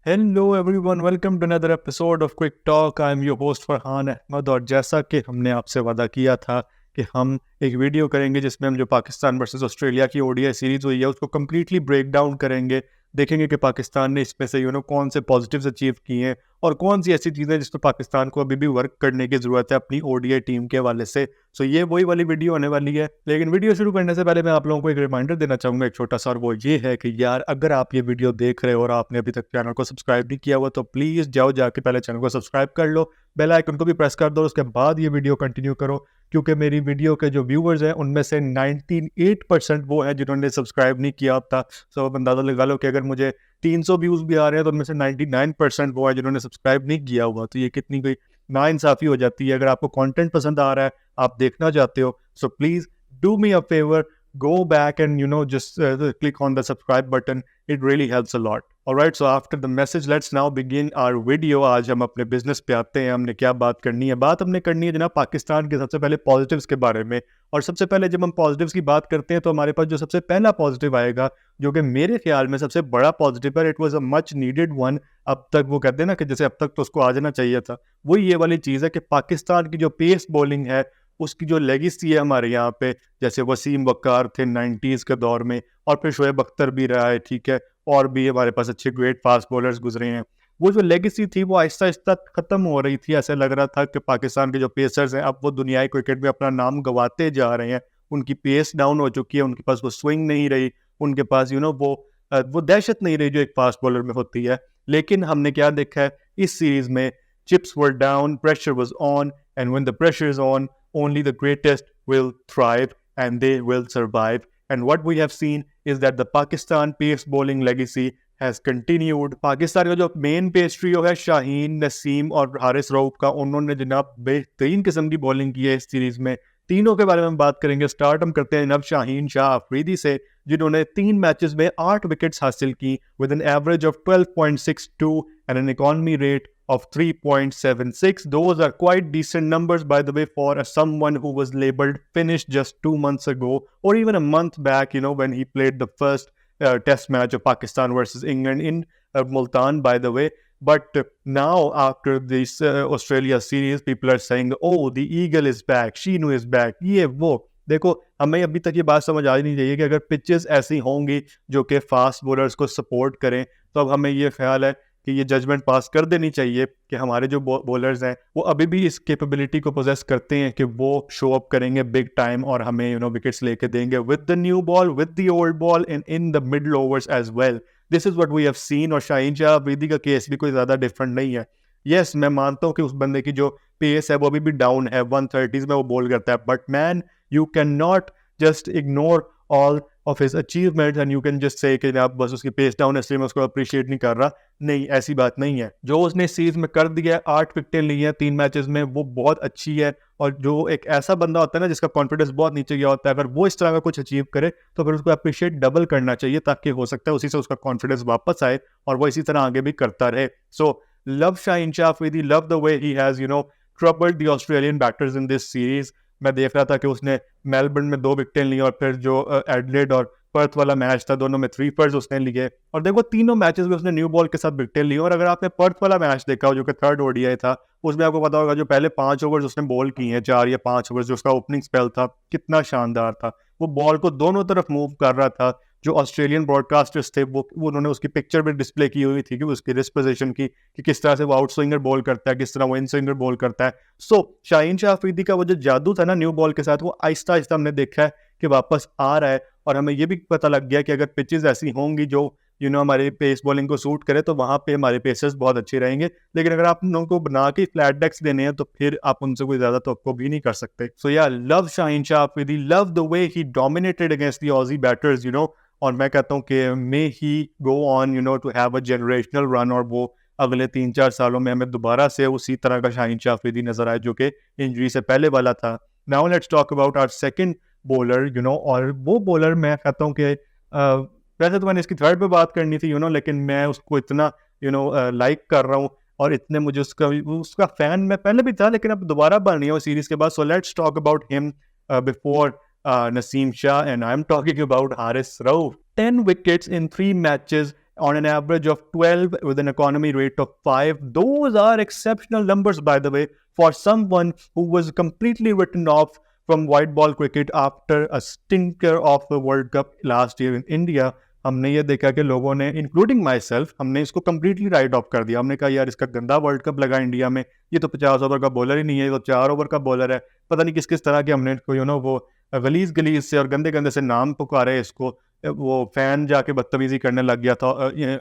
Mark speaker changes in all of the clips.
Speaker 1: Hello everyone, welcome to another episode of quick talk. I am your host Farhan Ahmed. और जैसा कि हमने आपसे वादा किया था कि हम एक वीडियो करेंगे जिसमें हम जो पाकिस्तान वर्सेस ऑस्ट्रेलिया की ओडीआई सीरीज़ हुई है उसको कम्प्लीटली ब्रेक डाउन करेंगे। देखेंगे कि पाकिस्तान ने इसमें से कौन से पॉजिटिव्स अचीव किए हैं और कौन सी ऐसी चीज़ें जिस पर पाकिस्तान को अभी भी वर्क करने की ज़रूरत है अपनी ओडीआई टीम के हवाले से। सो ये वही वाली वीडियो होने वाली है। लेकिन वीडियो शुरू करने से पहले मैं आप लोगों को एक रिमाइंडर देना चाहूँगा, एक छोटा सा, और वो ये है कि यार अगर आप ये वीडियो देख रहे हो और आपने अभी तक चैनल को सब्सक्राइब नहीं किया हुआ तो प्लीज़ जाओ जाके पहले चैनल को सब्सक्राइब कर लो, बेल आइकन को भी प्रेस कर दो, उसके बाद ये वीडियो कंटिन्यू करो। क्योंकि मेरी वीडियो के जो व्यूवर्स हैं उनमें से 98% वो हैं जिन्होंने सब्सक्राइब नहीं किया था। सो अब अंदाज़ा लगा लो कि अगर मुझे 300 व्यूज़ भी आ रहे हैं तो उनमें से 99% वो है जिन्होंने सब्सक्राइब नहीं किया हुआ। तो ये कितनी कोई नाइंसाफ़ी हो जाती है। अगर आपको कंटेंट पसंद आ रहा है, आप देखना चाहते हो, so please do me a favour, go back and just click on the subscribe button. It really helps a lot. Alright, so after the message, let's now begin our video. आज हम अपने बिजनेस पे आते हैं। हमने क्या बात करनी है? बात हमने करनी है जनाब पाकिस्तान के सबसे पहले पॉजिटिव्स के बारे में। और सबसे पहले जब हम पॉजिटिव्स की बात करते हैं तो हमारे पास जो सबसे पहला पॉजिटिव आएगा, जो कि मेरे ख्याल में सबसे बड़ा पॉजिटिव है, it was a much needed one. अब तक वो कहते हैं ना कि जैसे अब तक तो उसको आ जाना चाहिए था, वही ये वाली चीज़ है कि पाकिस्तान की जो पेस बॉलिंग है उसकी जो लेगेसी है हमारे यहाँ पे, जैसे वसीम वकार थे 90s के दौर में, और फिर शोएब अख्तर भी रहा है, ठीक है, और भी हमारे पास अच्छे ग्रेट फास्ट बॉलर्स गुजरे हैं। वो जो लेगेसी थी वो आहिस्ता आहिस्ता ख़त्म हो रही थी। ऐसा लग रहा था कि पाकिस्तान के जो पेसर्स हैं अब वो दुनियाई क्रिकेट में अपना नाम गंवाते जा रहे हैं। उनकी पेस डाउन हो चुकी है, उनके पास वो स्विंग नहीं रही, उनके पास वो दहशत नहीं रही जो एक फास्ट बॉलर में होती है। लेकिन हमने क्या देखा है इस सीरीज़ में? Chips were down, pressure was on, and when the pressure is on, only the greatest will thrive and they will survive. And what we have seen is that the Pakistan pace bowling legacy has continued. Pakistan का जो main pace trio है, शाहीन, नसीम और हारिस रऊफ का, उन्होंने जनाब बेहतरीन किस्म की बॉलिंग की है इस सीरीज में। तीनों के बारे में हम बात करेंगे। स्टार्ट हम करते हैं जनाब शाहीन शाह अफरीदी से, जिन्होंने 3 मैचेस में 8 विकेट्स हासिल की with an average of 12.62 and N economy rate of 3.76. Those are quite decent numbers, by the way, for someone who was labeled finished just 2 months ago, or even a month back, when he played the first test match of Pakistan versus England in Multan, by the way. But now, after this Australia series, people are saying, oh, the eagle is back, Sheenu is back, ये वो। देखो, हमें अभी तक ये बात समझ आ नहीं चाहिए कि अगर पिचेस ऐसी होंगी जो कि फास्ट बॉलर्स को सपोर्ट करें, तो अब हमें ये ख्याल है कि ये जजमेंट पास कर देनी चाहिए कि हमारे जो बॉलर्स हैं वो अभी भी इस कैपेबिलिटी को पोजेस करते हैं कि वो शो अप करेंगे बिग टाइम और हमें विकेट्स लेके देंगे with the new ball, with the old ball, and in the middle overs as well. This is what we have seen. और शाहीन शाह अफरीदी का केस भी कोई ज़्यादा डिफरेंट नहीं है। यस, मैं मानता हूँ कि उस बंदे की जो पेस है वो अभी भी डाउन है, 130s में वो बॉल करता है, but man, you can not just ignore all of his achievements and you can just say कि आप बस उसकी पेस डाउन है इसलिए मैं उसको अप्रिशिएट नहीं कर रहा। नहीं, ऐसी बात नहीं है। जो उसने सीरीज में कर दिया है, 8 विकेटें ली हैं 3 मैचेस में, वो बहुत अच्छी है। और जो एक ऐसा बंदा होता है ना जिसका कॉन्फिडेंस बहुत नीचे गया होता है, अगर वो इस तरह का कुछ अचीव करे तो फिर उसको अप्रिशिएट डबल करना चाहिए, ताकि हो सकता है उसी से उसका कॉन्फिडेंस वापस आए और वो इसी तरह आगे भी करता रहे। So love Shaheen Shah Afridi, love the way he has troubled the Australian batters in this series. मैं देख रहा था कि उसने मेलबर्न में 2 विकेटें ली और फिर जो एडलेड और पर्थ वाला मैच था, दोनों में 3 फर्स्ट उसने लिए। और देखो, तीनों मैचेस में उसने न्यू बॉल के साथ विकेटें ली। और अगर आपने पर्थ वाला मैच देखा हो जो कि 3rd ओडीआई था, उसमें आपको पता होगा जो पहले 5 ओवर्स उसने बॉल की हैं, 4 या 5 ओवर्स जो उसका ओपनिंग स्पेल था, कितना शानदार था। वो बॉल को दोनों तरफ मूव कर रहा था। जो ऑस्ट्रेलियन ब्रॉडकास्टर्स थे वो उन्होंने उसकी पिक्चर भी डिस्प्ले की हुई थी कि उसकी रिस्ट पोजीशन की, कि किस तरह से वो आउट स्विंगर बॉल करता है, किस तरह वो इन स्विंगर बॉल करता है। सो शाहीन शाह अफरीदी का वो जो जादू था ना न्यू बॉल के साथ, वो आहिस्ता आहिस्ता हमने देखा है कि वापस आ रहा है। और हमें ये भी पता लग गया कि अगर पिचेस ऐसी होंगी जो हमारे पेस बॉलिंग को सूट करे तो वहाँ पे हमारे पेसर्स बहुत अच्छे रहेंगे। लेकिन अगर आप उनको बना के फ्लैट डेक्स देने हैं तो फिर आप उनसे कोई ज़्यादा तो भी नहीं कर सकते। So yeah love Shaheen Shah Afridi, love the way he dominated against the Aussie batters, और मैं कहता हूँ कि may he go on to have a generational run, और वो अगले 3-4 सालों में हमें दोबारा से उसी तरह का शाहीन शाह अफरीदी नजर आए जो कि इंजरी से पहले वाला था। Now let's talk about our second bowler, और वो बॉलर मैं कहता हूँ कि वैसे तो मैंने इसकी 3rd पे बात करनी थी, लेकिन मैं उसको इतना लाइक कर रहा हूँ और इतने मुझे उसका फैन मैं पहले भी था, लेकिन अब दोबारा बन रही हूँ सीरीज के बाद। So let's talk about him before Naseem Shah, and I'm talking about Haris Rauf. 10 wickets in 3 matches on an average of 12 with an economy rate of 5. Those are exceptional numbers, by the way, for someone who was completely written off from white ball cricket after a stinker of the World Cup last year in India. हमने ये देखा कि लोगों ने, including my self, हमने इसको completely right of कर दिया. हमने कहा यार इसका गंदा वर्ल्ड कप लगा इंडिया में, ये तो 50 ओवर का बॉलर ही नहीं है, ये तो 4 ओवर का बॉलर है. पता नहीं किस किस तरह के हमने इसको वो गलीज से और गंदे गंदे से नाम पुकारे इसको. वो फैन जाके बदतमीजी करने लग गया था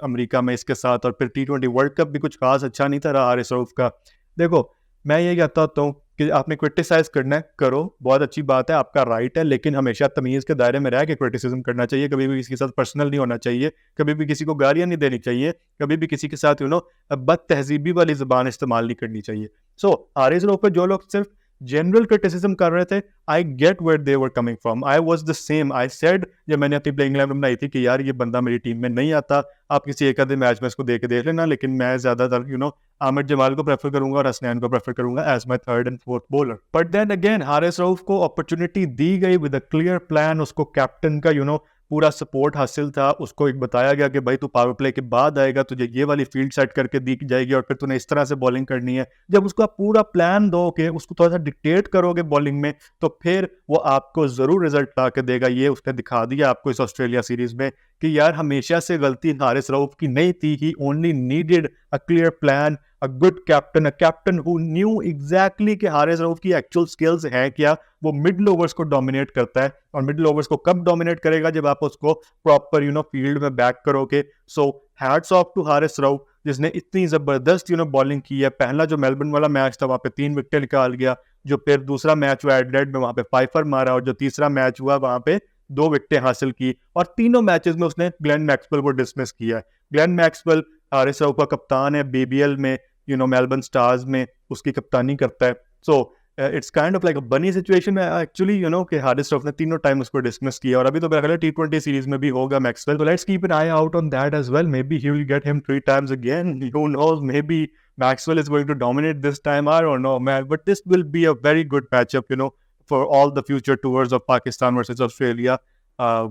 Speaker 1: अमेरिका में इसके साथ. और फिर T20 वर्ल्ड कप भी कुछ खास अच्छा नहीं था रहा हारिस रऊफ का. देखो मैं ये कहता हूँ कि आपने क्रिटिसाइज करना है, करो, बहुत अच्छी बात है, आपका राइट है, लेकिन हमेशा तमीज़ के दायरे में रह के क्रिटिसिज्म करना चाहिए. कभी भी किसी के साथ पर्सनल नहीं होना चाहिए, कभी भी किसी को गालियाँ नहीं देनी चाहिए, कभी भी किसी के साथ बद तहजीबी वाली ज़बान इस्तेमाल नहीं करनी चाहिए. सो हारिस रऊफ पे जो लोग सिर्फ जनरल क्रिटिसिज्म कर रहे थे, I get where they were coming from. I was the same. I said जब मैंने अपनी प्लेइंग 11 बनाई थी कि यार ये बंदा मेरी टीम में नहीं आता, आप किसी एक आधे मैच में इसको देख लेना, लेकिन मैं ज़्यादातर आमिर जमाल को प्रेफर करूंगा और हसनैन को प्रेफर करूंगा as my third and fourth bowler. But then again Haris Rauf को अपॉर्चुनिटी दी गई विद अ क्लियर प्लान. उसको कैप्टन का पूरा सपोर्ट हासिल था. उसको एक बताया गया कि भाई तू पावर प्ले के बाद आएगा, तुझे ये वाली फील्ड सेट करके दी जाएगी और फिर तूने इस तरह से बॉलिंग करनी है. जब उसको आप पूरा प्लान दोगे, उसको थोड़ा सा डिक्टेट करोगे बॉलिंग में, तो फिर वो आपको ज़रूर रिजल्ट ला के देगा. ये उसने दिखा दिया आपको इस ऑस्ट्रेलिया सीरीज में कि यार हमेशा से गलती हारिस रऊफ की नहीं थी. He only needed a clear plan, a good captain, a captain who knew exactly कि हारिस रऊफ की एक्चुअल स्किल्स हैं क्या. वो मिडल ओवर्स को डोमिनेट करता है, और मिडल ओवर्स को कब डोमिनेट करेगा, जब आप उसको प्रॉपर फील्ड में बैक करोगे. So hats off to Haris Rauf जिसने इतनी ज़बरदस्त बॉलिंग की है. पहला जो मेलबर्न वाला मैच था वहाँ पे 3 विकेट निकाल गया, जो फिर दूसरा मैच हुआ एडिलेड में वहाँ पे 5 मारा, और जो तीसरा मैच हुआ वहाँ पे 2 विकेटें हासिल की. और तीनों मैचेस में उसने ग्लेन मैक्सवेल को डिसमिस किया है. ग्लेन मैक्सवेल हारिस रऊफ का कप्तान है, BBL में मेलबर्न स्टार्स में उसकी कप्तानी करता है. So it's kind of like अ बनी सिचुएशन एक्चुअली कि हारिस रऊफ ने तीनों टाइम उसको डिसमिस किया. और अभी तो मेरा ख्याल है T20 सीरीज में भी होगा मैक्सवेल. तो let's keep an eye out on that as well. Maybe he will get him 3 times again. Who knows, maybe Maxwell is going to dominate this time. I don't know, man, but this will be a very good matchup for all the future tours of Pakistan versus Australia.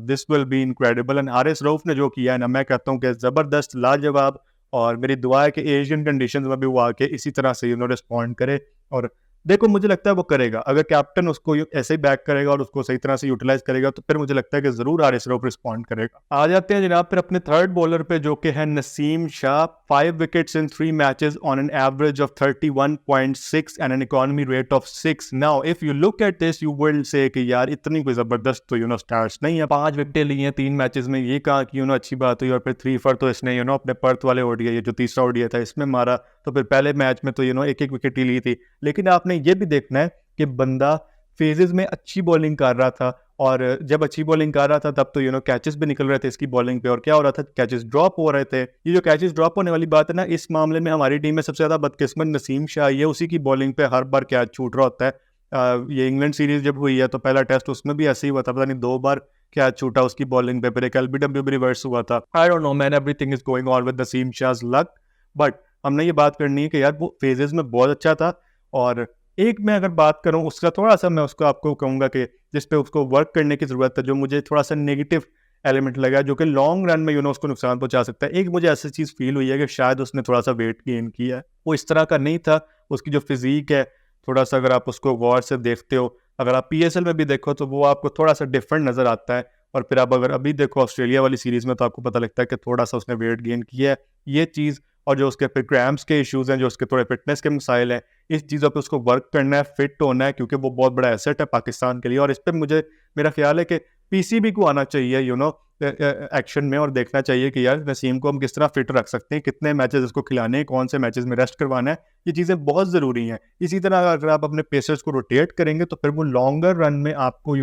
Speaker 1: This will be incredible. And Haris Rauf ने जो किया है ना, मैं कहता हूँ कि ज़बरदस्त, लाजवाब. और मेरी दुआ है कि एशियन कंडीशंस में भी वो आके इसी तरह से रिस्पॉन्ड करे. और देखो मुझे लगता है वो करेगा. अगर कैप्टन उसको ऐसे ही बैक करेगा और उसको सही तरह से यूटिलाइज करेगा, तो फिर मुझे लगता है कि जरूर हारिस रऊफ रिस्पॉन्ड करेगा. आ जाते हैं जनाब फिर अपने थर्ड बॉलर पे, जो कि है Naseem Shah. 5 wickets in 3 matches on an average of 31.6 and an economy rate of 6. Now if you look at this you will say कि यार इतनी कोई जबरदस्त तो स्टार्स नहीं है. 5 विकेटें ली हैं 3 मैचेस में, ये कहा कि अच्छी बात हुई. और फिर 3 फॉर तो इसने अपने पर्थ वाले ODI, जो तीसरा ODI था, इसमें मारा. तो फिर पहले मैच में तो एक विकेट ही ली थी. लेकिन आपने ये भी देखना है कि बंदा फेजेस में अच्छी बॉलिंग कर रहा था, और जब अच्छी बॉलिंग कर रहा था तब तो कैचेस भी निकल रहे थे इसकी बॉलिंग पे. और क्या हो रहा था, कैचेस ड्रॉप हो रहे थे. ये जो कैचेस ड्रॉप होने वाली बात है ना, इस मामले में हमारी टीम में सबसे ज़्यादा बदकिस्मत नसीम शाह ही है. उसी की बॉलिंग पे हर बार कैच छूट रहा होता है. ये इंग्लैंड सीरीज जब हुई है तो पहला टेस्ट उसमें भी ऐसे ही हुआ था, पता नहीं 2 बार कैच छूटा उसकी बॉलिंग पे. फिर एक LBW भी रिवर्स हुआ था. I don't know man, everything is going on with Naseem Shah's luck. But हमने ये बात करनी है कि यार वो फेजेस में बहुत अच्छा था. और एक मैं अगर बात करूं उसका, थोड़ा सा मैं उसको आपको कहूँगा कि जिस पे उसको वर्क करने की ज़रूरत है, जो मुझे थोड़ा सा नेगेटिव एलिमेंट लगा, जो कि लॉन्ग रन में उसको नुकसान पहुंचा सकता है. एक मुझे ऐसी चीज़ फील हुई है कि शायद उसने थोड़ा सा वेट गेन किया है. वो इस तरह का नहीं था. उसकी जो फिजिक है, थोड़ा सा अगर आप उसको गौर से देखते हो, अगर आप PSL में भी देखो तो वो आपको थोड़ा सा डिफरेंट नज़र आता है. और फिर आप अगर अभी देखो ऑस्ट्रेलिया वाली सीरीज़ में, तो आपको पता लगता है कि थोड़ा सा उसने वेट गेन किया है. ये चीज़, और जो उसके फिर क्रैम्प्स के इश्यूज़ हैं, जो उसके थोड़े फिटनेस के मसाइल हैं, इस चीज़ों पे उसको वर्क करना है, फिट होना है, क्योंकि वो बहुत बड़ा एसेट है पाकिस्तान के लिए. और इस पर मेरा ख्याल है कि PCB को आना चाहिए एक्शन में, और देखना चाहिए कि यार नसीम को हम किस तरह फिट रख सकते हैं, कितने मैचेस उसको खिलाने हैं, कौन से मैचेस में रेस्ट करवाना है. ये चीज़ें बहुत ज़रूरी हैं. इसी तरह अगर आप अपने पेसर्स को रोटेट करेंगे तो फिर वो लॉन्गर रन में आपको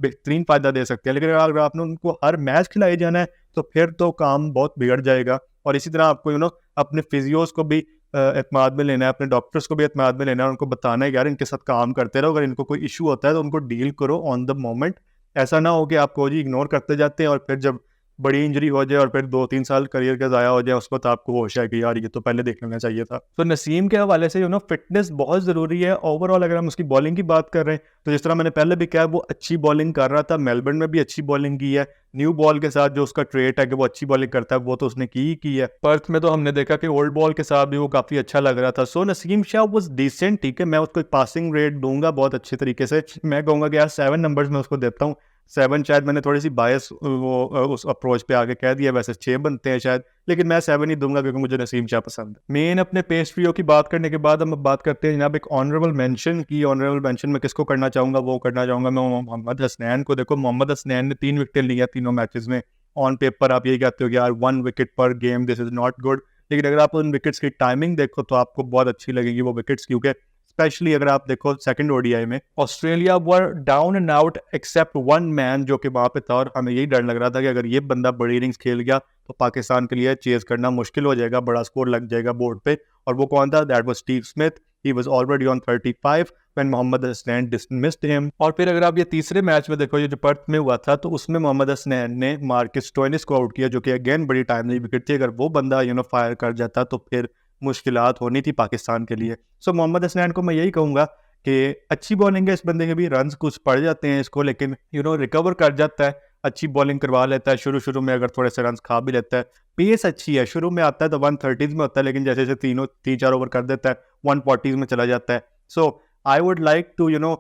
Speaker 1: बेहतरीन फ़ायदा दे सकते हैं. लेकिन अगर आपने उनको हर मैच खिलाए जाना है तो फिर तो काम बहुत बिगड़ जाएगा. और इसी तरह आपको अपने फिजियोस को भी एतमाद में लेना है, अपने डॉक्टर्स को भी एतमाद में लेना है. उनको बताना है यार इनके साथ काम करते रहो, अगर इनको कोई इशू होता है तो उनको डील करो ऑन द मोमेंट. ऐसा ना हो कि आपको जी इग्नोर करते जाते हैं और फिर जब बड़ी इंजरी हो जाए और फिर 2-3 साल करियर का ज़ाया हो जाए, उस वक्त आपको होश है कि यार ये तो पहले देख लेना चाहिए था। तो नसीम के हवाले से फिटनेस बहुत ज़रूरी है। ओवरऑल अगर हम उसकी बॉलिंग की बात कर रहे हैं तो जिस तरह मैंने पहले भी कहा, वो अच्छी बॉलिंग कर रहा था, मेलबर्न में भी अच्छी बॉलिंग की है। न्यू बॉल के साथ जो उसका ट्रेट है कि वो अच्छी बॉलिंग करता है, वो तो उसने की ही की है। पर्थ में तो हमने देखा कि ओल्ड बॉल के साथ भी वो काफ़ी अच्छा लग रहा था। सो नसीम शाह वाज डिसेंट, ठीक है, मैं उसको एक पासिंग रेट दूंगा बहुत अच्छे तरीके से। मैं कहूँगा कि यार 7 नंबर्स में उसको देता हूँ। 7 शायद मैंने थोड़ी सी बायस उस अप्रोच पे आके कह दिया, वैसे 6 बनते हैं शायद, लेकिन मैं 7 ही दूंगा क्योंकि मुझे नसीम शाह पसंद है। मेन अपने पेस ट्रियो की बात करने के बाद हम बात करते हैं जनाब एक ऑनरेबल मेंशन की। ऑनरेबल मेंशन में किसको करना चाहूँगा, वो करना चाहूँगा मैं मोहम्मद हसनैन को। देखो मोहम्मद हसनैन ने 3 विकेट लिया तीनों मैचेस में। ऑन पेपर आप यही कहते हो कि यार 1 विकेट पर game, this is not good, लेकिन अगर आप उन विकेट्स की टाइमिंग देखो तो आपको बहुत अच्छी लगेगी वो विकेट्स, क्योंकि स्पेशली अगर आप देखो सेकंड ओडीआई में Australia were down and out except 1 man जो कि वहां पे था, और हमें यही डर लग रहा था कि अगर ये बंदा बड़ी इनिंग्स खेल गया तो पाकिस्तान के लिए चेज करना मुश्किल हो जाएगा, बड़ा स्कोर लग जाएगा बोर्ड पे। और वो कौन था? That was Steve Smith. He was already on 35 when Mohammad Hasnain dismissed him. और फिर अगर आप ये तीसरे मैच में देखो, ये जो पर्थ में हुआ था, तो उसमें मोहम्मद हसनैन ने मार्कस स्टोइनिस को आउट किया, जो कि अगेन बड़ी टाइमली विकेट थी। अगर वो बंदा फायर कर जाता तो फिर मुश्किलात होनी थी पाकिस्तान के लिए। सो मोहम्मद हसनैन को मैं यही कहूँगा कि अच्छी बॉलिंग है इस बंदे के भी, रन्स कुछ पड़ जाते हैं इसको, लेकिन रिकवर कर जाता है, अच्छी बॉलिंग करवा लेता है। शुरू में अगर थोड़े से रन्स खा भी लेता है, पेस अच्छी है, शुरू में आता है तो 130s में होता है, लेकिन जैसे जैसे 3-4 ओवर कर देता है 140s में चला जाता है। So I would like to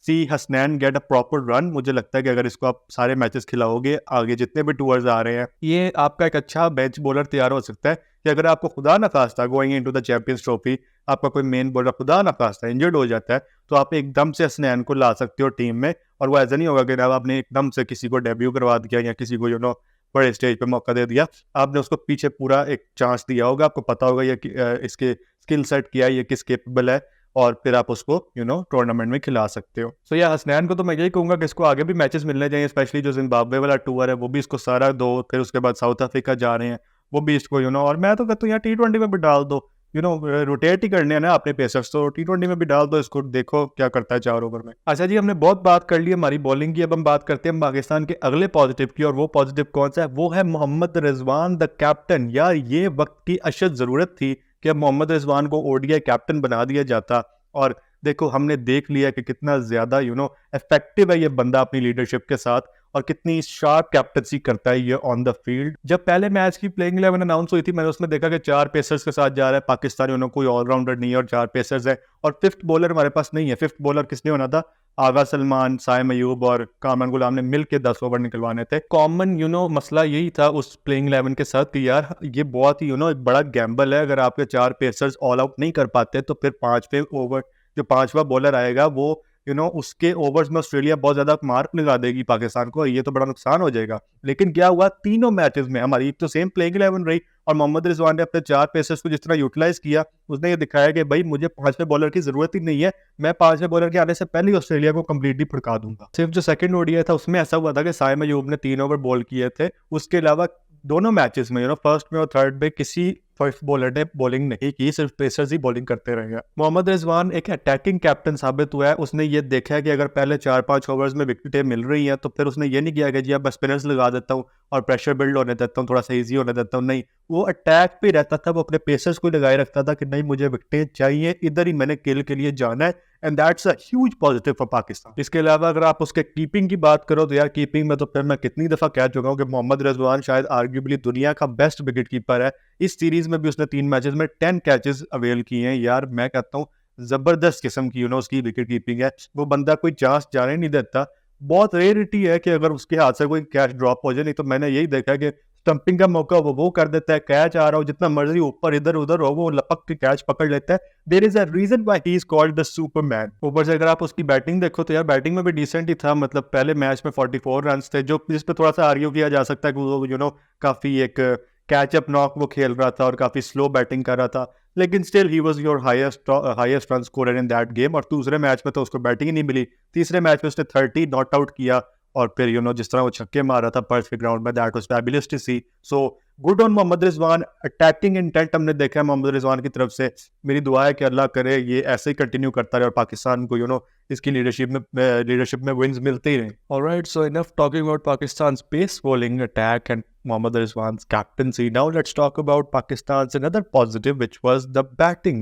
Speaker 1: see Hasnain get a proper run. मुझे लगता है कि अगर इसको आप सारे मैचेस खिलाओगे, आगे जितने भी टूर्स आ रहे हैं, ये आपका एक अच्छा बेंच बॉलर तैयार हो सकता है कि अगर आपको खुदा न खास्ता going into the champions Trophy आपका कोई मेन बॉलर खुदा न खास्ता इंजर्ड हो जाता है, तो आप एकदम से हसनैन को ला सकते हो टीम में। और वो ऐसा नहीं होगा कि आपने एकदम से किसी को डेब्यू करवा दिया या किसी को बड़े स्टेज पे मौका दे दिया, आपने उसको पीछे पूरा एक चांस दिया होगा, आपको पता होगा ये इसके स्किल सेट किया है, ये किस केपेबल है, और फिर आप उसको टूर्नामेंट में खिला सकते हो। सो या हसनैन को तो मैं यही कहूँगा कि इसको आगे भी मैचेस मिलने चाहिए, स्पेशली जो जिम्बाब्वे वाला टूर है वो भी इसको सारा दो, फिर उसके बाद साउथ अफ्रीका जा रहे हैं वो भी इसको और मैं तो कहता हूँ यार T20 में भी डाल दो, रोटेट ही करने हैं ना अपने पेसर्स, तो T20 में भी डाल दो इसको, देखो क्या करता है 4 ओवर में। अच्छा जी, हमने बहुत बात कर ली हमारी बॉलिंग की, अब हम बात करते हैं पाकिस्तान के अगले पॉजिटिव की, और वो पॉजिटिव कौन सा है? वो है मोहम्मद रिजवान द कैप्टन। यार ये वक्त की अशद जरूरत थी कि अब मोहम्मद रिजवान को ओडीआई कैप्टन बना दिया जाता, और देखो हमने देख लिया कि कितना ज्यादा इफेक्टिव है ये बंदा अपनी लीडरशिप के साथ, और कितनी शार्प कैप्टनसी करता है ये ऑन द फील्ड। जब पहले मैच की प्लेइंग 11 अनाउंस हुई थी, मैंने उसमें देखा कि 4 पेसर्स के साथ जा रहा है पाकिस्तान, कोई ऑलराउंडर नहीं है और 4 पेसर्स है, और 5th बॉलर हमारे पास नहीं है। 5th बॉलर किसने होना था? आगा सलमान, साइम अयूब और कामरान गुलाम ने मिलकर 10 ओवर निकलवाने थे। कॉमन मसला यही था उस प्लेइंग 11 के साथ कि यार ये बहुत ही एक बड़ा गैम्बल है, अगर आपके 4 पेसर्स ऑल आउट नहीं कर पाते तो फिर 5वें ओवर जो 5वां बॉलर आएगा वो उसके ओवर्स में ऑस्ट्रेलिया बहुत ज्यादा मार्क लगा देगी पाकिस्तान को, ये तो बड़ा नुकसान हो जाएगा। लेकिन क्या हुआ, तीनों मैचेस में हमारी तो सेम प्लेइंग 11 रही, और मोहम्मद रिजवान ने अपने 4 पेसर्स को जिस तरह यूटिलाइज किया, उसने ये दिखाया कि भाई मुझे 5वें बॉलर की जरूरत ही नहीं है, मैं 5वें बॉलर के आने से पहले ही ऑस्ट्रेलिया को कंप्लीटली फड़का दूंगा। सिर्फ जो सेकंड ओडीआई था उसमें ऐसा हुआ था कि साइम अयूब ने 3 ओवर बॉल किए थे, उसके अलावा दोनों मैचेस में फर्स्ट में और थर्ड में किसी फर्स्ट बॉलर ने बॉलिंग नहीं की, सिर्फ पेसर्स ही बॉलिंग करते रहे। मोहम्मद रिजवान एक अटैकिंग कैप्टन साबित हुआ है, उसने ये देखा है कि अगर पहले 4-5 ओवर्स में विकेटें मिल रही हैं तो फिर उसने ये नहीं किया कि जी अब स्पिनर्स लगा देता हूँ और प्रेशर बिल्ड होने देता हूँ, थोड़ा सा ईजी होने देता हूँ, नहीं, वो अटैक पे रहता था, वो अपने पेसर्स को लगाए रखता था कि नहीं मुझे विकेटें चाहिए, इधर ही मैंने किल के लिए जाना है, and that's a huge positive for Pakistan. इसके अलावा अगर आप उसके कीपिंग की बात करो तो यार कीपिंग में तो फिर मैं कितनी दफा कह चुका हूँ कि मोहम्मद रिजवान शायद आर्ग्यूबली दुनिया का बेस्ट विकेट कीपर है। इस सीरीज में भी उसने 3 मैचेस में 10 कैचेस अवेल किए हैं। यार मैं कहता हूँ जबरदस्त किस्म की उसकी विकेट कीपिंग है, वो बंदा कोई चांस जाने नहीं देता। बहुत रेयरिटी है कि अगर उसके हाथ से कोई कैच ड्रॉप हो जाए, नहीं तो मैंने यही देखा है कि स्टंपिंग का मौका वो कर देता है, कैच आ रहा हो जितना मर्जी ऊपर इधर उधर हो वो लपक के कैच पकड़ लेता है। There is a reason why he is called the superman. ऊपर से अगर आप उसकी बैटिंग देखो तो यार बैटिंग में भी डिसेंट ही था, मतलब पहले मैच में 44 रन थे, जो जिस पे थोड़ा सा आर्ग्यू किया जा सकता है कि वो काफी एक कैचअप नॉक वो खेल रहा था और काफी स्लो बैटिंग कर रहा था, लेकिन still he was your highest run scorer in that game. और दूसरे मैच में तो उसको बैटिंग ही नहीं मिली, तीसरे मैच में उसने 30 नॉट आउट किया, और फिर जिस तरह वो छक्के मार रहा था पर्थ के ग्राउंड में, that was fabulous to see. So good on Mohammad Rizwan, attacking intent हमने देखा है मोहम्मद रिजवान की तरफ से। मेरी दुआ है कि अल्लाह करे ये ऐसे ही कंटिन्यू करता रहे और पाकिस्तान को इसकी लीडरशिप में विंस मिलते ही रहे। Alright, so enough talking about Pakistan's pace bowling attack and Mohammad Rizwan's captaincy. Now let's talk about Pakistan's another positive, which was the batting.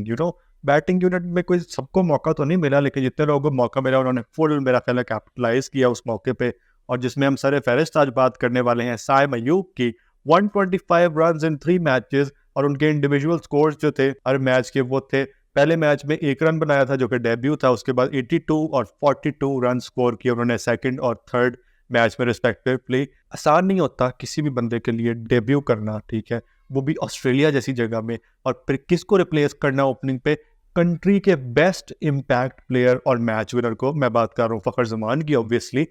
Speaker 1: Batting unit में कोई सबको मौका तो नहीं मिला, लेकिन जितने लोगों को मौका मिला उन्होंने फुल मेरा ख्याल है कैपिटलाइज किया उस मौके पे। और जिसमें हम सर फहरिस्त आज बात करने वाले हैं साइम अयूब की। 125 रन्स इन 3 मैचेस, और उनके इंडिविजुअल स्कोर्स जो थे हर मैच के वो थे, पहले मैच में 1 रन बनाया था जो कि डेब्यू था, उसके बाद 82 और 42 रन स्कोर किए उन्होंने सेकंड और थर्ड मैच में रिस्पेक्टिवली। आसान नहीं होता किसी भी बंदे के लिए डेब्यू करना, ठीक है, वो भी ऑस्ट्रेलिया जैसी जगह में, और फिर किसको रिप्लेस करना ओपनिंग पे, कंट्री के बेस्ट इम्पैक्ट प्लेयर और मैच विनर को। मैं बात कर रहा हूँ फखर जमान की। ऑब्वियसली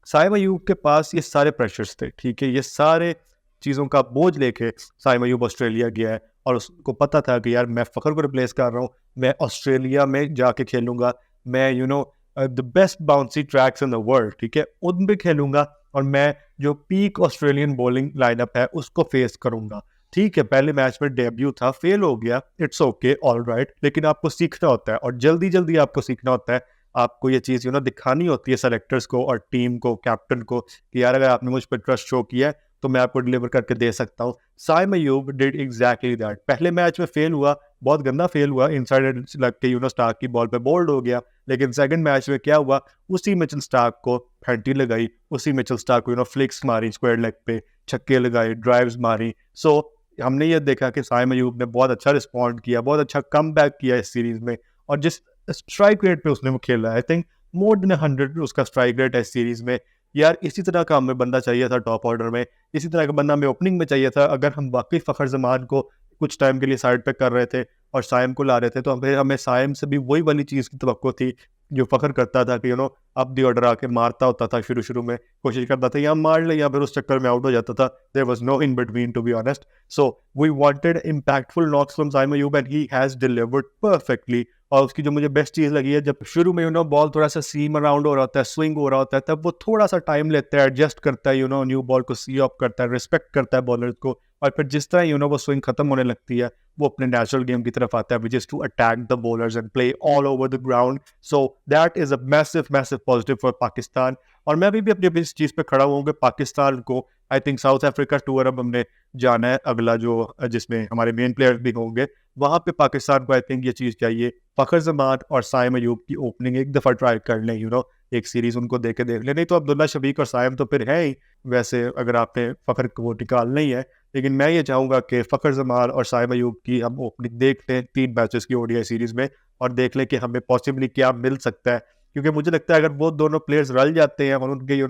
Speaker 1: साइम अयूब के पास ये सारे प्रेशर्स थे, ठीक है, ये सारे चीज़ों का बोझ लेके साइम अयूब ऑस्ट्रेलिया गया है, और उसको पता था कि यार मैं फ़खर को रिप्लेस कर रहा हूँ, मैं ऑस्ट्रेलिया में जाके खेलूंगा, मैं the best bouncy tracks in the world, ठीक है, उन पे खेलूंगा, और मैं जो पीक ऑस्ट्रेलियन बॉलिंग लाइनअप है उसको फेस करूंगा। ठीक है, पहले मैच में डेब्यू था, फेल हो गया, इट्स ओके, ऑल राइट, लेकिन आपको सीखना होता है, और जल्दी जल्दी आपको सीखना होता है। आपको ये चीज़ दिखानी होती है सेलेक्टर्स को और टीम को, कैप्टन को, कि यार अगर आपने मुझ पर ट्रस्ट शो किया है तो मैं आपको डिलीवर करके दे सकता हूँ। Saim Ayub did exactly that. पहले मैच में फेल हुआ, बहुत गंदा फेल हुआ, इनसाइड लग के स्टार्क की बॉल पे बोल्ड हो गया, लेकिन सेकंड मैच में क्या हुआ, उसी मिचेल स्टार्क को फैंटी लगाई, उसी मिचेल स्टार्क को फ्लिक्स मारी, स्क्वायर लेग पे छक्के लगाए, ड्राइव्स मारी। सो हमने ये देखा कि साइम अयूब ने बहुत अच्छा रिस्पॉन्ड किया, बहुत अच्छा कम बैक किया इस सीरीज में, और जिस स्ट्राइक रेट पे उसने वो खेला, आई थिंक मोर देन 100 उसका स्ट्राइक रेट है इस सीरीज में। यार इसी तरह का हमें बंदा चाहिए था टॉप ऑर्डर में, इसी तरह का बंदा हमें ओपनिंग में चाहिए था। अगर हम वाकई फखर जमान को कुछ टाइम के लिए साइड पे कर रहे थे और साइम को ला रहे थे, तो हमें साइम से भी वही वाली चीज़ की तवक्को थी जो फखर करता था कि अब दी ऑर्डर आके मारता होता था, शुरू में कोशिश करता था या मार ले या फिर उस चक्कर में आउट हो जाता था। There was no in between, to be honest. So we wanted impactful knocks from Saim Ayub and he has delivered perfectly. और उसकी जो मुझे बेस्ट चीज़ लगी है, जब शुरू में बॉल थोड़ा सा सीम अराउंड हो रहा होता है, स्विंग हो रहा होता है, तब वो थोड़ा सा टाइम लेता है, एडजस्ट करता है, न्यू बॉल को सी ऑफ करता है, रिस्पेक्ट करता है बॉलर को, और फिर जिस तरह वो स्विंग खत्म होने लगती है, वो अपने नेचुरल गेम की तरफ आता है, which is to attack the bowlers and play all over the ground. So that is a massive positive for Pakistan. और मैं अभी भी अपनी इस चीज़ पे खड़ा हूँ कि पाकिस्तान को, I think south Africa tour अब हमने जाना है अगला, जो जिसमें हमारे मेन प्लेयर्स भी होंगे, वहाँ पे पाकिस्तान को आई थिंक ये चीज़ चाहिए, फखर जमान और साइम अयूब की ओपनिंग एक दफ़ा ट्राई कर लें, एक सीरीज उनको देख ले। नहीं तो अब्दुल्ला शफीक और साइम तो फिर है ही, वैसे अगर आपने फखर को वो निकालना ही है, लेकिन मैं ये चाहूँगा कि फखर जमान और साइम अयूब की हम ओपनिंग देख लें 3 मैचेस की ओडीआई सीरीज में, और देख लें कि हमें पॉसिबली क्या मिल सकता है। क्योंकि मुझे लगता है अगर वो दोनों प्लेयर्स रल जाते हैं और उनके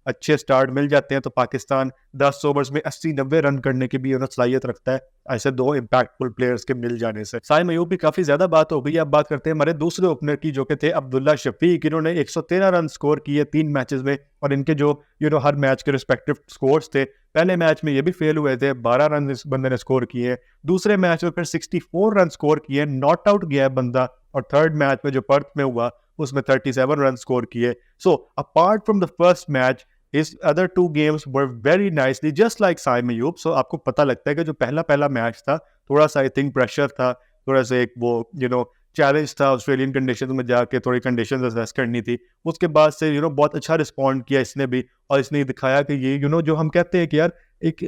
Speaker 1: अच्छे स्टार्ट मिल जाते हैं, तो पाकिस्तान 10 ओवर्स में 80-90 रन करने की भी सलाहियत रखता है, ऐसे 2 इम्पैक्टफुल प्लेयर्स के मिल जाने से। साइम अयूब भी काफी ज्यादा बात हो गई। अब बात करते हैं हमारे दूसरे ओपनर की, जो कि थे अब्दुल्ला शफीक। इन्होंने 113 रन स्कोर किए 3 मैचेस में, और इनके जो हर मैच के रिस्पेक्टिव स्कोर्स थे, पहले मैच में ये भी फेल हुए थे, 12 रन इस बंदे ने स्कोर किए, दूसरे मैच में फिर 64 रन स्कोर किए, नॉट आउट गया बंदा, और थर्ड मैच में जो पर्थ में हुआ उसमें 37 रन स्कोर किए। So apart from the first match, his other 2 games were very nicely just like Saim Ayub. So आपको पता लगता है कि जो पहला मैच था, थोड़ा सा आई थिंक प्रेशर था, थोड़ा सा एक वो चैलेंज था, ऑस्ट्रेलियन कंडीशन में जाके थोड़ी कंडीशन असेस करनी थी। उसके बाद से बहुत अच्छा रिस्पॉन्ड किया इसने भी, और इसने दिखाया कि ये जो हम कहते हैं कि यार एक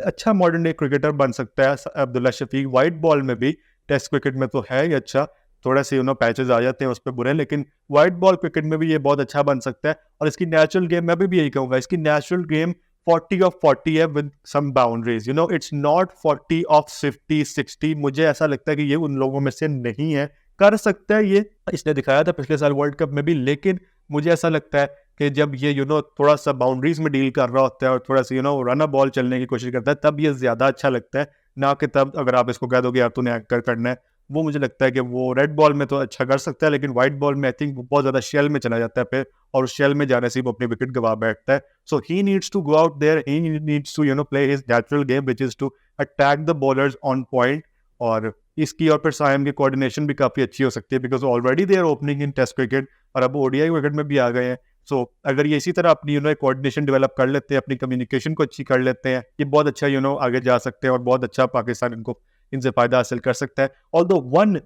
Speaker 1: अच्छा मॉडर्न डे क्रिकेटर बन सकता है अब्दुल्ला शफीक। वाइट बॉल में भी, टेस्ट क्रिकेट में तो है ही अच्छा, थोड़ा से पैचेस आ जाते हैं उस पर बुरे, लेकिन वाइट बॉल क्रिकेट में भी ये बहुत अच्छा बन सकता है। और इसकी नेचुरल गेम, मैं भी यही कहूँगा, इसकी नेचुरल गेम 40 ऑफ 40 है with some boundaries, it's not 40 off 50-60। मुझे ऐसा लगता है कि ये उन लोगों में से नहीं है, कर सकता है ये, इसने दिखाया था पिछले साल वर्ल्ड कप में भी, लेकिन मुझे ऐसा लगता है कि जब ये थोड़ा सा बाउंड्रीज में डील कर रहा होता है और थोड़ा सा रन बॉल चलने की कोशिश करता है, तब ये ज्यादा अच्छा लगता है, ना कि तब अगर आप इसको कह दो कि यार तूने एंकर करना है। वो मुझे लगता है कि वो रेड बॉल में तो अच्छा कर सकता है, लेकिन व्हाइट बॉल में आई थिंक वो बहुत ज़्यादा शेल में चला जाता है फिर, और उस शेल में जाने से वो अपनी विकेट गवा बैठता है। So he needs to go out there, he needs to play his natural game which is to attack the bowlers on point. और इसकी और फिर साइम की कोऑर्डिनेशन भी काफ़ी अच्छी हो सकती है, because already they are opening in test cricket, और अब ओडीआई क्रिकेट में भी आ गए हैं। सो अगर ये इसी तरह अपनी कोऑर्डिनेशन डेवलप कर लेते हैं, अपनी कम्युनिकेशन को अच्छी कर लेते हैं, ये बहुत अच्छा आगे जा सकते हैं और बहुत अच्छा पाकिस्तान इनसे फ़ायदा हासिल कर सकता है। Although one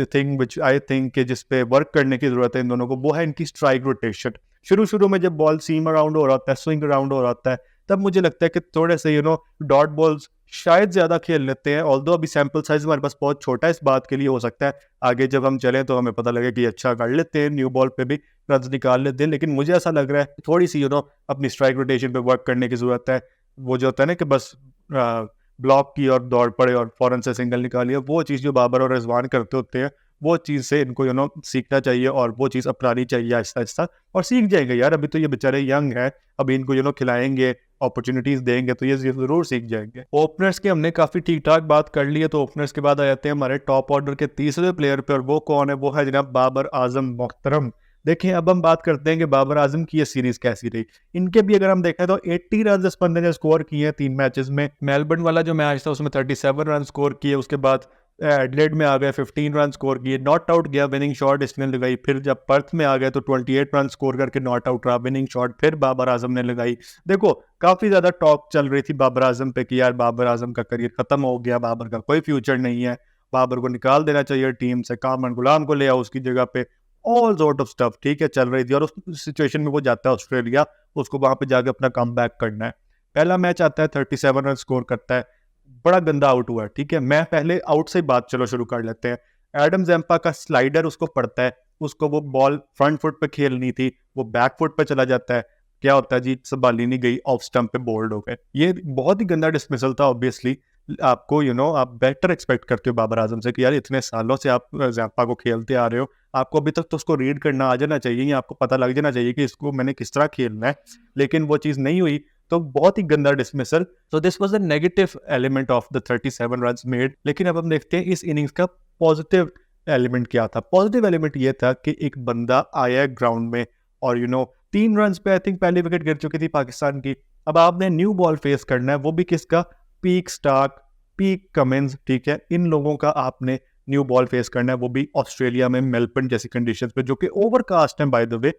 Speaker 1: thing which I think कि जिस पे वर्क करने की ज़रूरत है इन दोनों को, वो है इनकी स्ट्राइक रोटेशन। शुरू में जब बॉल सीम अराउंड हो रहा होता है, स्विंग अराउंड हो रहा होता है, तब मुझे लगता है कि थोड़े से डॉट बॉल्स शायद ज़्यादा खेल लेते हैं। ऑल्दो अभी सैम्पल साइज हमारे पास बहुत छोटा है, इस बात के लिए हो सकता है आगे जब हम चलें तो हमें पता लगे कि अच्छा कर लेते हैं, न्यू बॉल पे भी रन निकाल लेते हैं। लेकिन मुझे ऐसा लग रहा है थोड़ी सी अपनी स्ट्राइक रोटेशन पे वर्क करने की ज़रूरत है। वो जो होता है ना कि बस ब्लॉक की और दौड़ पड़े और फ़ौरन से सिंगल निकालिए, वो चीज़ जो बाबर और रिजवान करते होते हैं, वो चीज़ से इनको सीखना चाहिए और वो चीज़ अपनानी चाहिए आहिस्ता आहिस्ता, और सीख जाएंगे यार। अभी तो ये बेचारे यंग है, अभी इनको खिलाएंगे, अपॉर्चुनिटीज़ देंगे तो ये ज़रूर सीख जाएंगे। ओपनर्स की हमने काफ़ी ठीक ठाक बात कर ली है, तो ओपनर्स के बाद आ जाते हैं हमारे टॉप ऑर्डर के तीसरे प्लेयर पे, और वो कौन है? वो है जनाब बाबर आजम मोहतरम। देखें, अब हम बात करते हैं कि बाबर आजम की ये सीरीज़ कैसी रही। इनके भी अगर हम देखें तो 80 रन इस बंदे ने स्कोर किए हैं 3 मैचेस में। मेलबर्न वाला जो मैच था उसमें 37 रन स्कोर किए, उसके बाद एडलेड में आ गए 15 रन स्कोर किए, नॉट आउट गया, विनिंग शॉट इसने लगाई। फिर जब पर्थ में आ गए तो 28 रन स्कोर करके नॉट आउट रहा, विनिंग शॉट फिर बाबर आजम ने लगाई। देखो, काफ़ी ज़्यादा टॉक चल रही थी बाबर आजम पे कि यार बाबर आजम का करियर ख़त्म हो गया, बाबर का कोई फ्यूचर नहीं है, बाबर को निकाल देना चाहिए टीम से, कामरान गुलाम को ले आओ उसकी जगह पे, ऑल सॉर्ट ऑफ स्टफ, ठीक है, चल रही थी। और उस सिचुएशन में वो जाता है ऑस्ट्रेलिया, उसको वहाँ पे जाके अपना कम बैक करना है। पहला मैच आता है, 37 रन स्कोर करता है, बड़ा गंदा आउट हुआ है, ठीक है। मैं पहले आउट से बात चलो शुरू कर लेते हैं। एडम जैम्पा का स्लाइडर उसको पड़ता है, उसको वो बॉल फ्रंट फुट पे खेलनी थी, वो बैक फुट पे चला जाता है, क्या होता है जी, संभाली नहीं गई, ऑफ स्टंप पे बोल्ड हो गए। ये बहुत ही गंदा डिसमिसल था। ऑब्वियसली आपको आप बेटर एक्सपेक्ट करते हो बाबर आजम से कि यार इतने सालों से आप जैम्पा को खेलते आ रहे हो, आपको अभी तक तो उसको रीड करना आ जाना चाहिए, या आपको पता लग जाना चाहिए कि इसको मैंने किस तरह खेलना है, लेकिन वो चीज़ नहीं हुई, तो बहुत ही गंदा dismissal. So this was the negative element of the 37 runs made. लेकिन अब हम देखते हैं इस इनिंग्स का पॉजिटिव एलिमेंट क्या था। पॉजिटिव एलिमेंट ये था कि एक बंदा आया ग्राउंड में और 3 रन पे आई थिंक पहली विकेट गिर चुकी थी पाकिस्तान की। अब आपने न्यू बॉल फेस करना है, वो भी किसका? पीक स्टार्क, पीक कमिंस, ठीक है, इन लोगों का आपने न्यू बॉल फेस करना है, वो भी ऑस्ट्रेलिया में मेलबर्न जैसी कंडीशंस पे, जो कि ओवरकास्ट है बाय द वे।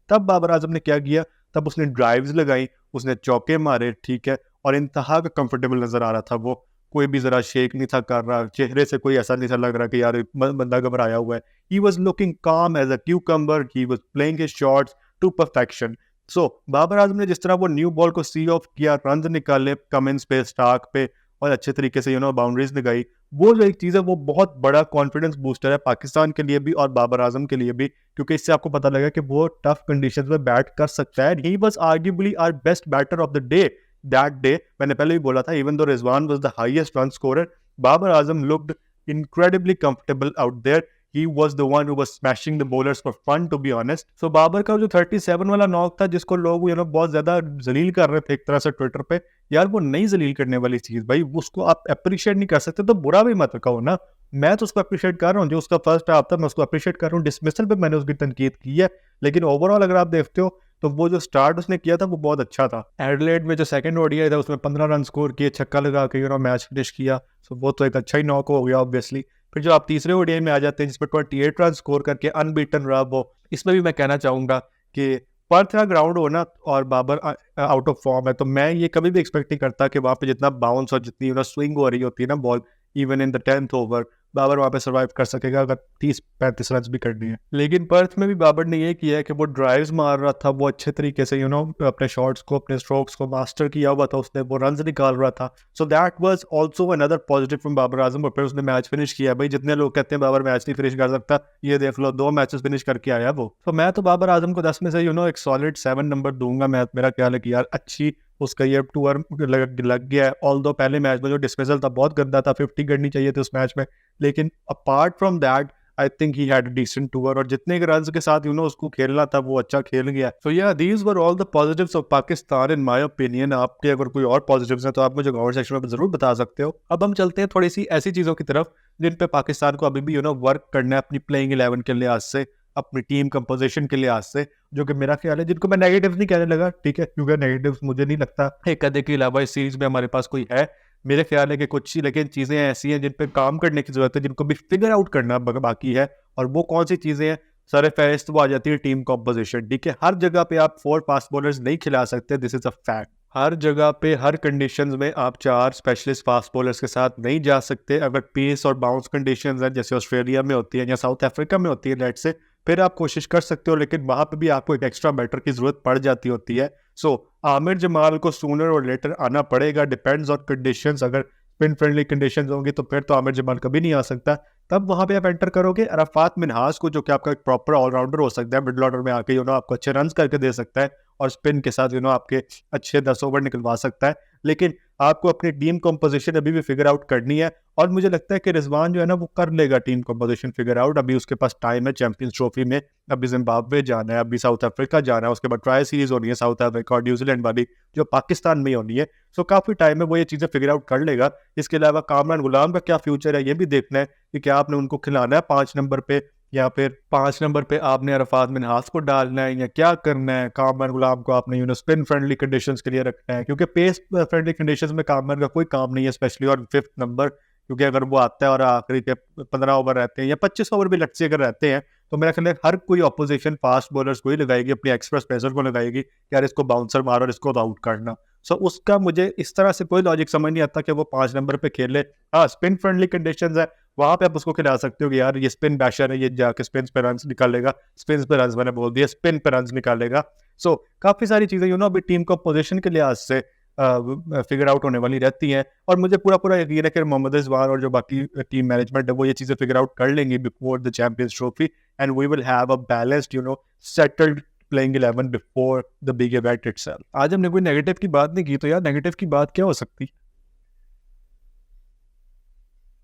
Speaker 1: तब बाबर आजम ने क्या किया? तब उसने ड्राइव्स लगाई, उसने चौके मारे, ठीक है, और इंतहा का कंफर्टेबल नजर आ रहा था वो, कोई भी जरा शेक नहीं था कर रहा, चेहरे से कोई ऐसा नहीं था लग रहा कि यार बंदा घबराया हुआ है। He was looking calm as a cucumber, he was playing his shots to perfection. So Babar Azam ने जिस तरह वो न्यू बॉल को सी ऑफ किया, रन निकाले कमिंस पे, स्टार्क पे, और अच्छे तरीके से बाउंड्रीज लगाई, वो जो एक चीज़ है वो बहुत बड़ा कॉन्फिडेंस बूस्टर है पाकिस्तान के लिए भी और बाबर आजम के लिए भी, क्योंकि इससे आपको पता लगा कि वो टफ कंडीशंस में बैट कर सकता है। He was arguably our best batter of the day that day. मैंने पहले भी बोला था, even though Rizwan was the highest run scorer, Babar Azam looked incredibly comfortable out there. He was the one who was smashing the bowlers for fun, to be honest. So Babar का जो 37 वाला knock था, जिसको लोग बहुत ज्यादा जलील कर रहे थे एक तरह से ट्विटर पे, यार वो नहीं जलील करने वाली चीज भाई, उसको आप अप्रिशिएट नहीं कर सकते तो बुरा भी मत कहो ना। मैं तो उसको अप्रिशिएट कर रहा हूँ, जो उसका फर्स्ट हाफ था मैं उसको अप्रिशिएट कर रहा हूँ, डिसमिसल पे मैंने उसकी तनकीद की है, लेकिन ओवरऑल अगर आप देखते हो तो वो जो स्टार्ट उसने किया था वो बहुत अच्छा था। एडलेड में जो सेकंड ओडीआई था उसमें 15 रन स्कोर किए, छक्का लगा के मैच फिनिश किया, सो वो तो एक अच्छा ही नॉक हो गया ऑब्वियसली। फिर जो आप तीसरे ओडीआई में आ जाते हैं जिसमें 28 रन स्कोर करके अनबीटन रहा वो, इसमें भी मैं कहना चाहूँगा कि पर्थ का ग्राउंड हो ना और बाबर आउट ऑफ फॉर्म है, तो मैं ये कभी भी एक्सपेक्ट नहीं करता कि वहाँ पे जितना बाउंस और जितनी स्विंग हो रही होती है ना ball, even in the 10th ओवर, बाबर वहाँ पे सर्वाइव कर सकेगा अगर 30-35 रन भी करनी है। लेकिन पर्थ में भी बाबर ने ये किया है कि वो ड्राइव्स मार रहा था, वो अच्छे तरीके से अपने शॉट्स को, अपने स्ट्रोक्स को मास्टर किया हुआ था उसने, वो रन निकाल रहा था। So that was also another positive from Babar Azam. और फिर उसने मैच फिनिश किया। भाई जितने लोग कहते हैं बाबर मैच नहीं फिनिश कर सकता, ये देख लो 2 मैचेस फिनिश करके आया वो। तो मैं तो बाबर आजम को 10 में से एक सॉलिड 7 नंबर दूंगा। मेरा ख्याल है कि यार अच्छी उसका ये टूर लग गया है। ऑल्दो पहले मैच में जो डिस्मिसल था बहुत गंदा था, 50 करनी चाहिए थी उस मैच में, लेकिन apart from that I think he had a decent tour, और जितने के रन्स के साथ उसको खेलना था वो अच्छा खेल गया। सो या these were all the positives of Pakistan in my opinion. आपके अगर कोई और पॉजिटिव्स हैं तो आप मुझे कमेंट सेक्शन में जरूर बता सकते हो। अब हम चलते हैं थोड़ी सी ऐसी चीज़ों की तरफ जिन पे पाकिस्तान को अभी भी वर्क करना है अपनी प्लेइंग 11 के लिहाज से, अपनी टीम कंपोजिशन के लिहाज से, जो कि मेरा ख्याल है जिनको मैं नेगेटिव नहीं कहने लगा, ठीक है, क्योंकि नेगेटिव मुझे नहीं लगता एक आधे के अलावा इस सीरीज में हमारे पास कोई है। मेरे ख्याल है कि कुछ ही लेकिन चीज़ें ऐसी हैं जिन पे काम करने की जरूरत है, जिनको भी फिगर आउट करना बाकी है। और वो कौन सी चीज़ें हैं सर फहरिस्त वो आ जाती है टीम कॉम्पोजिशन। ठीक है, हर जगह पे आप 4 फास्ट बॉलर्स नहीं खिला सकते, दिस इज अ फैक्ट। हर जगह पे हर कंडीशंस में आप 4 स्पेशलिस्ट फास्ट बॉलर्स के साथ नहीं जा सकते। अगर पेस और बाउंस कंडीशंस हैं जैसे ऑस्ट्रेलिया में होती है या साउथ अफ्रीका में होती है लेट से, फिर आप कोशिश कर सकते हो, लेकिन वहां पे भी आपको एक एक्स्ट्रा बैटर की जरूरत पड़ जाती होती है। सो आमिर जमाल को सूनर और लेटर आना पड़ेगा, डिपेंड्स ऑन कंडीशंस। अगर स्पिन फ्रेंडली कंडीशंस होंगी तो फिर तो आमिर जमाल कभी नहीं आ सकता, तब वहां पे आप एंटर करोगे अरफात मिनहास को, जो कि आपका एक प्रॉपर ऑलराउंडर हो सकता है, मिडिल ऑर्डर में आके आपको अच्छे रन करके दे सकता है और स्पिन के साथ आपके अच्छे 10 ओवर निकलवा सकता है। लेकिन आपको अपनी टीम कंपोजिशन अभी भी फिगर आउट करनी है, और मुझे लगता है कि रिजवान जो है ना वो कर लेगा टीम कंपोजिशन फिगर आउट। अभी उसके पास टाइम है, चैंपियंस ट्रॉफी में अभी जिम्बाब्वे जाना है, अभी साउथ अफ्रीका जाना है, उसके बाद ट्रायल सीरीज होनी है साउथ अफ्रीका और न्यूजीलैंड वाली जो पाकिस्तान में होनी है। सो काफी टाइम है, वो ये चीजें फिगर आउट कर लेगा। इसके अलावा कामरान गुलाम का क्या फ्यूचर है ये भी देखना है कि क्या आपने उनको खिलाना है 5 नंबर पे, या फिर 5 नंबर पे आपने अरफात मिनहास को डालना है, या क्या करना है। कामरान गुलाम को आपने स्पिन फ्रेंडली कंडीशंस के लिए रखना है, क्योंकि पेस फ्रेंडली कंडीशंस में कामरान का कोई काम नहीं है, स्पेशली और 5th नंबर। क्योंकि अगर वो आता है और आखिरी के 15 ओवर रहते हैं या 25 ओवर भी लट से अगर रहते हैं, तो मेरा ख्याल है हर कोई ऑपोजिशन फास्ट बॉलर्स को ही लगाएगी, अपनी एक्सप्रेस पेसर को लगाएगी कि यार इसको बाउंसर मारो और इसको आउट करना। सो उसका मुझे इस तरह से कोई लॉजिक समझ नहीं आता कि वो 5 नंबर पे खेले। हाँ, स्पिन फ्रेंडली कंडीशंस है, वहां पे आप उसको खिला सकते हो कि यार ये स्पिन बैशर है, ये जाके स्पिन पे रन निकालेगा, स्पिन पे रन मैंने बोल दिया, स्पिन पे रन निकालेगा। सो काफी सारी चीजें अभी टीम को पोजीशन के लिहाज से फिगर आउट होने वाली रहती हैं, और मुझे पूरा पूरा यकीन है कि मोहम्मद रिजवान और जो बाकी टीम मैनेजमेंट है वो ये चीजें फिगर आउट कर लेंगी before the champions trophy, and we will have a balanced settled playing 11 before the big event itself. आज हमने कोई नेगेटिव की बात नहीं की, तो यार नेगेटिव की बात क्या हो सकती?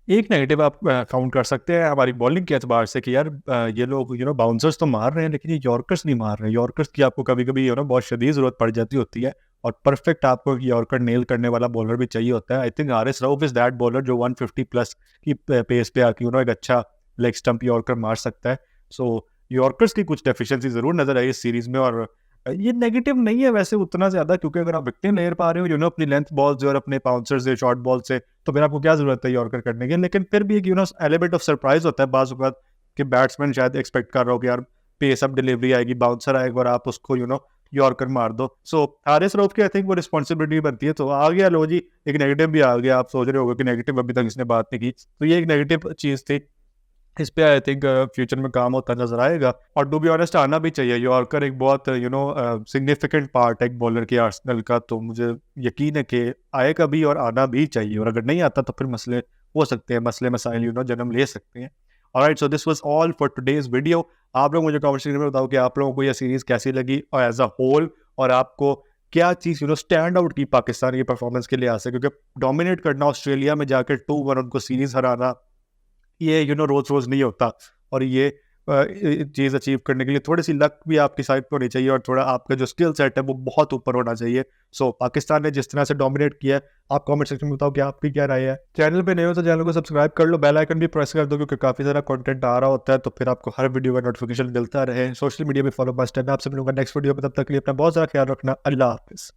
Speaker 1: एक नेगेटिव आप काउंट कर सकते हैं हमारी बॉलिंग के एतबार से कि यार ये लोग बाउंसर्स तो मार रहे हैं, लेकिन ये यॉर्कर्स नहीं मार रहे हैं। यॉर्कर्स की आपको कभी कभी बहुत शदीद ज़रूरत पड़ जाती होती है, और परफेक्ट आपको यॉर्कर नेल करने वाला बॉलर भी चाहिए होता है। I think Haris Rauf is that bowler जो 150 प्लस की पेस पे आके एक अच्छा लेग स्टंप यॉर्कर मार सकता है। सो यॉर्कर्स की कुछ डेफिशिएंसी ज़रूर नजर आई इस सीरीज में, और ये नेगेटिव नहीं है वैसे उतना ज्यादा, क्योंकि अगर आप विकेट ले पा रहे हो अपनी लेंथ बॉल से और अपने बाउंसर से, शॉर्ट बॉल से, तो फिर आपको क्या जरूरत है यॉर्कर करने की। लेकिन फिर भी एक एलिमेंट ऑफ सरप्राइज होता है बाज़ औक़ात कि बैट्समैन शायद एक्सपेक्ट कर रहा हो कि यार पेस अप डिलीवरी आएगी, बाउंसर आएगा और आप उसको यॉर्कर मार दो। सो हारिस रऊफ की आई थिंक वो रिस्पॉन्सिबिलिटी बनती है। तो आ गया, लो जी एक नेगेटिव भी आ गया। आप सोच रहे होगे कि नेगेटिव अभी तक इसने बात नहीं की, तो ये एक नेगेटिव चीज़ थी। इस पे आई थिंक फ्यूचर में काम होता नजर आएगा, और टू बी ऑनेस्ट आना भी चाहिए। यॉर्कर एक बहुत सिग्निफिकेंट पार्ट है एक बॉलर के आर्सेनल का, तो मुझे यकीन है कि आएगा भी और आना भी चाहिए, और अगर नहीं आता तो फिर मसले हो सकते हैं, मसले मसाइल जन्म ले सकते हैं। Alright, so this was all for today's video. आप लोग मुझे कमेंट सेक्शन में बताओ कि आप लोगों को यह सीरीज कैसी लगी और एज अ होल, और आपको क्या चीज़ स्टैंड आउट की पाकिस्तान की परफॉर्मेंस के लिहाज से, क्योंकि डोमिनेट करना, ऑस्ट्रेलिया में जाकर 2-1 उनको सीरीज हराना, ये रोज रोज नहीं होता, और ये चीज़ अचीव करने के लिए थोड़ी सी लक भी आपकी साइड पर होनी चाहिए, और थोड़ा आपका जो स्किल सेट है वो बहुत ऊपर होना चाहिए। सो पाकिस्तान ने जिस तरह से डोमिनेट किया है, आप कमेंट सेक्शन में बताओ कि आपकी क्या राय है। चैनल पे नए हो तो चैनल को सब्सक्राइब कर लो, बेल आइकन भी प्रेस कर दो, क्योंकि काफ़ी सारा कंटेंट आ रहा होता है, तो फिर आपको हर वीडियो का नोटिफिकेशन मिलता रहे। सोशल मीडिया पे फॉलो मस्ट है। मैं आपसे मिलूंगा नेक्स्ट वीडियो में, तब तक के लिए अपना बहुत सारा ख्याल रखना। अल्लाह हाफिज़।